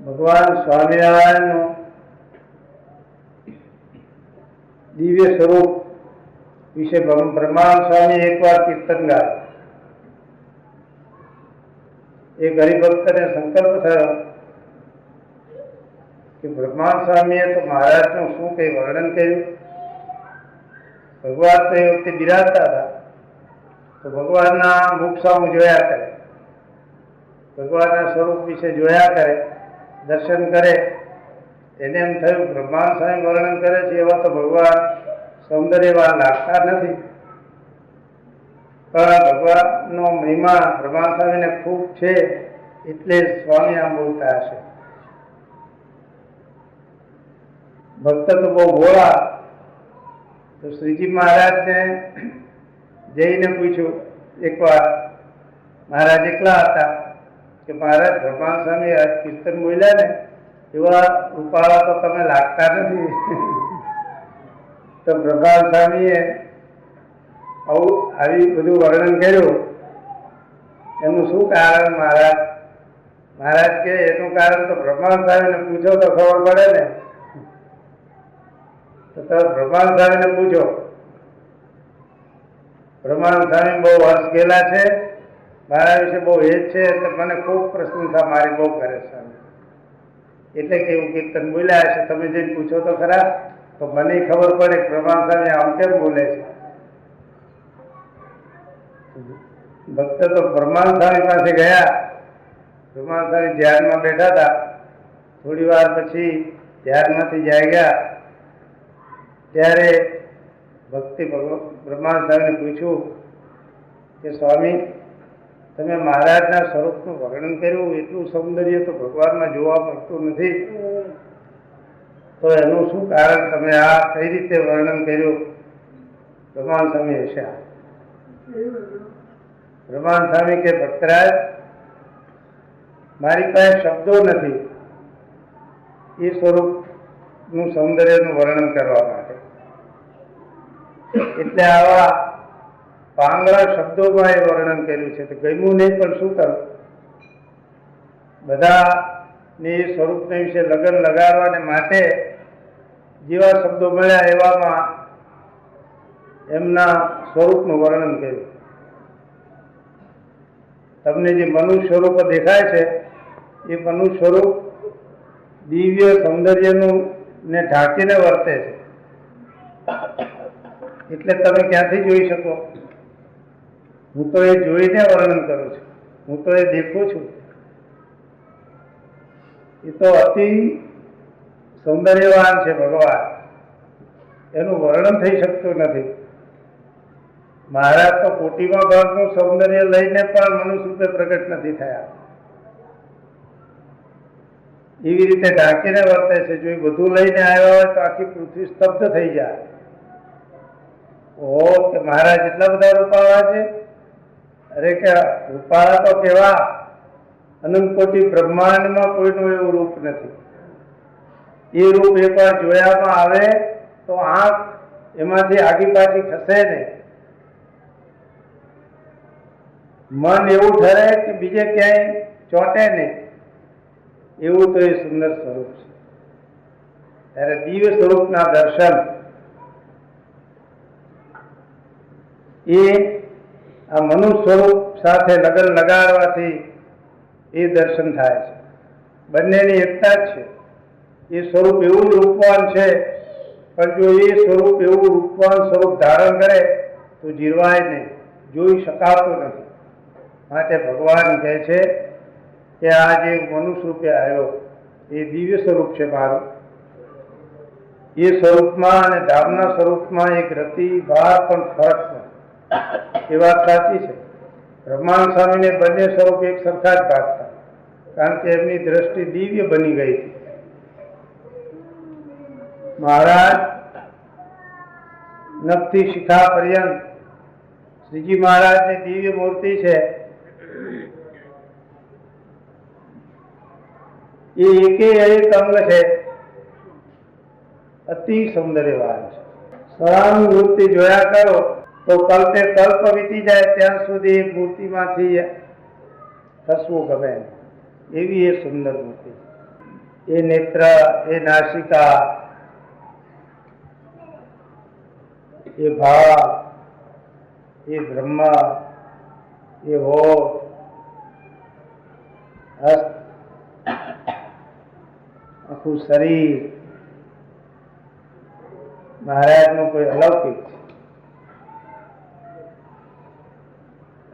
ભગવાન સ્વામિનારાયણનું દિવ્ય સ્વરૂપ વિશે બ્રહ્માનંદ સ્વામી એકવાર કીર્તન ગાયું. એક હરિભક્તને સંકલ્પ થયો કે બ્રહ્માનંદ સ્વામીએ તો મહારાજનું શું કંઈ વર્ણન કર્યું. ભગવાન તો એ વખતે બિરાજતા હતા, તો ભગવાનના મુખ સામું જોયા કરે, ભગવાનના સ્વરૂપ વિશે જોયા કરે, દર્શન કરે. એને એમ થયું બ્રહ્માનંદ સ્વામી વર્ણન કરે છે એવા તો ભગવાન સૌંદર્યવાન લાગતા નથી, પણ ભગવાનનો મહિમા બ્રહ્માનંદ સ્વામીને ખૂબ છે એટલે સ્વામી આમ બોલતા હશે. ભક્ત તો બહુ ભોળા, તો શ્રીજી મહારાજને જઈને પૂછ્યું એકવાર. મહારાજ એકલા હતા કે મહારાજ બ્રહ્માનંદ સ્વામી આજ કીર્તન બોલ્યા ને એવા રૂપાળા તો તમે લાગતા નથી. તો બ્રહ્માનંદ સ્વામીએ આવી બધું વર્ણન કર્યું. એનું શું કારણ મહારાજ? મહારાજ કે એનું કારણ તો બ્રહ્માનંદ સ્વામીને પૂછો તો ખબર પડે ને. તો બ્રહ્માનંદ સ્વામીને પૂછો. બ્રહ્માનંદ સ્વામી બહુ વર્ષ ગયેલા છે, મારા વિશે બહુ હેત છે, એટલે મને ખૂબ પ્રશંસા મારી બહુ કરે સ્વામી. એટલે કે એવું કીર્તન બોલ્યા હશે, તમે જઈને પૂછો તો ખરા, તો મને ખબર પડે કે બ્રહ્માનંદ સ્વામી આમ કેમ બોલે છે. ભક્ત તો બ્રહ્માનંદ સ્વામી પાસે ગયા. બ્રહ્માનંદ સ્વામી ધ્યાનમાં બેઠા હતા. થોડી વાર પછી ધ્યાનમાંથી જાગ્યા ત્યારે ભક્તિ બ્રહ્માનંદ સ્વામીને પૂછ્યું કે સ્વામી, તમે મહારાજના સ્વરૂપનું વર્ણન કર્યું, એટલું સૌંદર્ય તો ભગવાનમાં જોવા મળતું નથી, તો એનું શું કારણ? તમે આ કઈ રીતે વર્ણન કર્યું? બ્રહ્માનંદ સ્વામી હસ્યા. બ્રહ્માનંદ સ્વામી કે ભક્તરાજ, મારી પાસે શબ્દો નથી એ સ્વરૂપનું સૌંદર્યનું વર્ણન કરવા માટે, એટલે આવા પાંગળા શબ્દોમાં એ વર્ણન કર્યું છે. તો ગમ્યું નહીં, પણ શું કરું? બધાને એ સ્વરૂપને વિશે લગન લગાડવાને માટે જેવા શબ્દો મળ્યા એવામાં એમના સ્વરૂપનું વર્ણન કર્યું. તમને જે મનુષ્ય સ્વરૂપ દેખાય છે એ મનુષ્ય સ્વરૂપ દિવ્ય સૌંદર્યનું ને ઢાંકીને વર્તે છે, એટલે તમે ક્યાંથી જોઈ શકો? હું તો એ જોઈને વર્ણન કરું છું, હું તો એ દેખું છું. એ તો અતિ સૌંદર્યવાન છે ભગવાન, એનું વર્ણન થઈ શકતું નથી. મહારાજ તો કોટીમાં ભાગનું સૌંદર્ય લઈને પણ મનુષ્ય રૂપે પ્રગટ નથી થયા. એવી રીતે ઢાંકીને વર્તે છે. જો એ બધું લઈને આવ્યા હોય તો આખી પૃથ્વી સ્તબ્ધ થઈ જાય. ઓહો, કે મહારાજ એટલા બધા રૂપાળા છે? અરે કે રૂપાળા તો કેવા, અનંત કોટી બ્રહ્માંડમાં કોઈનું એવું રૂપ નથી. એ રૂપ એકવાર જોયામાં આવે તો આંખ એમાંથી આગી પાછી ખસે નહીં. મન એવું ઠરે કે બીજે ક્યાંય ચોંટે નહીં, એવું તો એ સુંદર સ્વરૂપ છે. ત્યારે દિવ્ય સ્વરૂપના દર્શન એ આ મનુષ્ય સ્વરૂપ સાથે લગન લગાડવાથી એ દર્શન થાય છે. બંનેની એકતા જ છે. એ સ્વરૂપ એવું જ રૂપવાન છે, પણ જો એ સ્વરૂપ એવું રૂપવાન સ્વરૂપ ધારણ કરે તો જીરવાય નહીં, જોઈ શકાતું નથી. માટે ભગવાન કહે છે કે આ જે મનુષ્ય રૂપે આવ્યો એ દિવ્ય સ્વરૂપ છે મારું. એ સ્વરૂપમાં અને ધામના સ્વરૂપમાં એક રતિ ભાર પણ ફરક નથી. એ વાત સાચી છે. બ્રહ્માનંદ સ્વામીને બંને સ્વરૂપ એક સરખા જ ભાગતા, કારણ કે એમની દ્રષ્ટિ દિવ્ય બની ગઈ હતી. મહારાજ નખથી શિખા પર્યંત શ્રીજી મહારાજની દિવ્ય મૂર્તિ છે. એ એકે એક અંગ છે અતિ સૌંદર્યવાન છે. સળંગ મૂર્તિ જોયા કરો તો કલ્પે કલ્પ વીતી જાય ત્યાં સુધી મૂર્તિમાંથી ખસવું ગમે, એવી એ સુંદર મૂર્તિ. એ નેત્ર, એ નાસિકા, એ ભાવ, એ બ્રહ્મ, એ હોઠ, હસ્ત, આખું શરીર મહારાજનું કોઈ અલૌકિક છે.